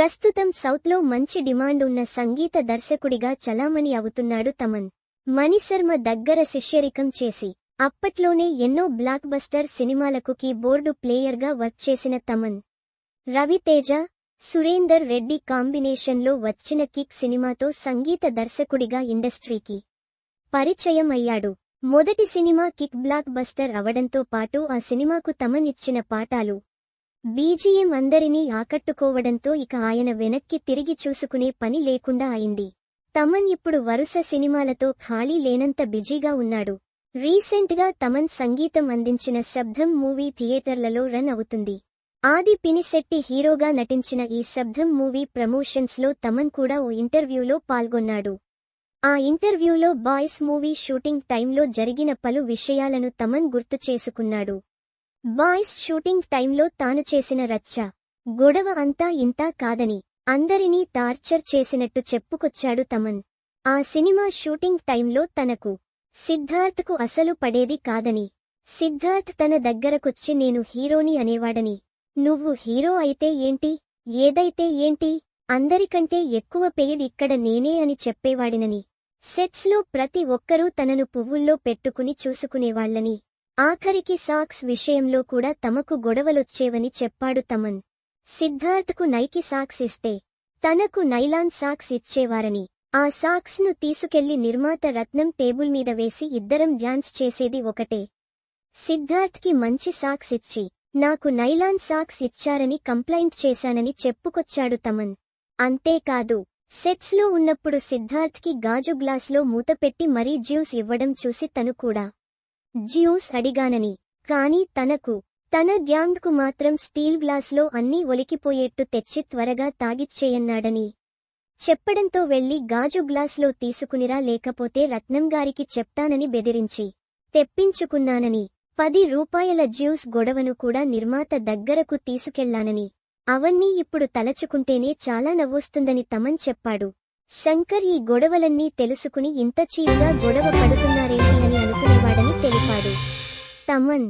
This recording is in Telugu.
ప్రస్తుతం సౌత్లో మంచి డిమాండ్ ఉన్న సంగీత దర్శకుడిగా చలామణి అవుతున్నాడు తమన్. మణిశర్మ దగ్గర శిష్యరికం చేసి అప్పట్లోనే ఎన్నో బ్లాక్ బస్టర్ సినిమాలకు కీబోర్డు ప్లేయర్గా వర్క్ చేసిన తమన్, రవితేజ, సురేందర్ రెడ్డి కాంబినేషన్లో వచ్చిన కిక్ సినిమాతో సంగీత దర్శకుడిగా ఇండస్ట్రీకి పరిచయం అయ్యాడు. మొదటి సినిమా కిక్ బ్లాక్ బస్టర్ అవడంతో పాటు ఆ సినిమాకు తమన్ ఇచ్చిన పాఠాలు, బీజీఎం అందరినీ ఆకట్టుకోవడంతో ఇక ఆయన వెనక్కి తిరిగి చూసుకునే పని లేకుండా అయింది. తమన్ ఇప్పుడు వరుస సినిమాలతో ఖాళీ లేనంత బిజీగా ఉన్నాడు. రీసెంట్గా తమన్ సంగీతం అందించిన శబ్దం మూవీ థియేటర్లలో రన్ అవుతుంది. ఆది పినిశెట్టి హీరోగా నటించిన ఈ శబ్దం మూవీ ప్రమోషన్స్లో తమన్ కూడా ఓ ఇంటర్వ్యూలో పాల్గొన్నాడు. ఆ ఇంటర్వ్యూలో బాయ్స్ మూవీ షూటింగ్ టైంలో జరిగిన పలు విషయాలను తమన్ గుర్తు చేసుకున్నాడు. బాయ్స్ షూటింగ్ టైంలో తాను చేసిన రచ్చ, గొడవ అంతా ఇంతా కాదని అందరినీ టార్చర్ చేసినట్టు చెప్పుకొచ్చాడు తమన్. ఆ సినిమా షూటింగ్ టైంలో తనకు, సిద్ధార్థ్కు అసలు పడేది కాదని, సిద్ధార్థ్ తన దగ్గరకొచ్చి నేను హీరోని అనేవాడని, నువ్వు హీరో అయితే ఏంటి, ఏదైతే ఏంటి, అందరికంటే ఎక్కువ పెయిడ్ ఇక్కడ నేనే అని చెప్పేవాడినని, సెట్స్లో ప్రతి ఒక్కరూ తనను పువ్వుల్లో పెట్టుకుని చూసుకునేవాళ్లని, ఆఖరికి సాక్స్ విషయంలో కూడా తమకు గొడవలొచ్చేవని చెప్పాడు తమన్. సిద్ధార్థ్కు నైకి సాక్స్ ఇస్తే తనకు నైలాన్ సాక్స్ ఇచ్చేవారని, ఆ సాక్స్ ను తీసుకెళ్లి నిర్మాత రత్నం టేబుల్ మీద వేసి ఇద్దరం డ్యాన్స్ చేసేది ఒకటే. సిద్ధార్థ్కి మంచి సాక్స్ ఇచ్చి నాకు నైలాన్ సాక్స్ ఇచ్చారని కంప్లైంట్ చేశానని చెప్పుకొచ్చాడు తమన్. అంతేకాదు, సెట్స్లో ఉన్నప్పుడు సిద్ధార్థ్కి గాజు గ్లాస్లో మూతపెట్టి మరీ జ్యూస్ ఇవ్వడం చూసి తను కూడా జ్యూస్ అడిగానని, కానీ తన గ్యాంగ్కు మాత్రం స్టీల్ గ్లాస్లో అన్నీ ఒలికిపోయేట్టు తెచ్చి త్వరగా తాగిచ్చేయన్నాడని చెప్పడంతో వెళ్లి గాజు గ్లాస్లో తీసుకునిరా లేకపోతే రత్నంగారికి చెప్తానని బెదిరించి తెప్పించుకున్నానని, 10 రూపాయల జ్యూస్ గొడవను కూడా నిర్మాత దగ్గరకు తీసుకెళ్లానని, అవన్నీ ఇప్పుడు తలచుకుంటేనే చాలా నవ్వొస్తుందని తమన్ చెప్పాడు. శంకర్ ఈ గొడవలన్నీ తెలుసుకుని ఇంత చీప్గా గొడవ పడుతున్నారేంటి అని అనుకునేవాడని తెలిపాడు తమన్.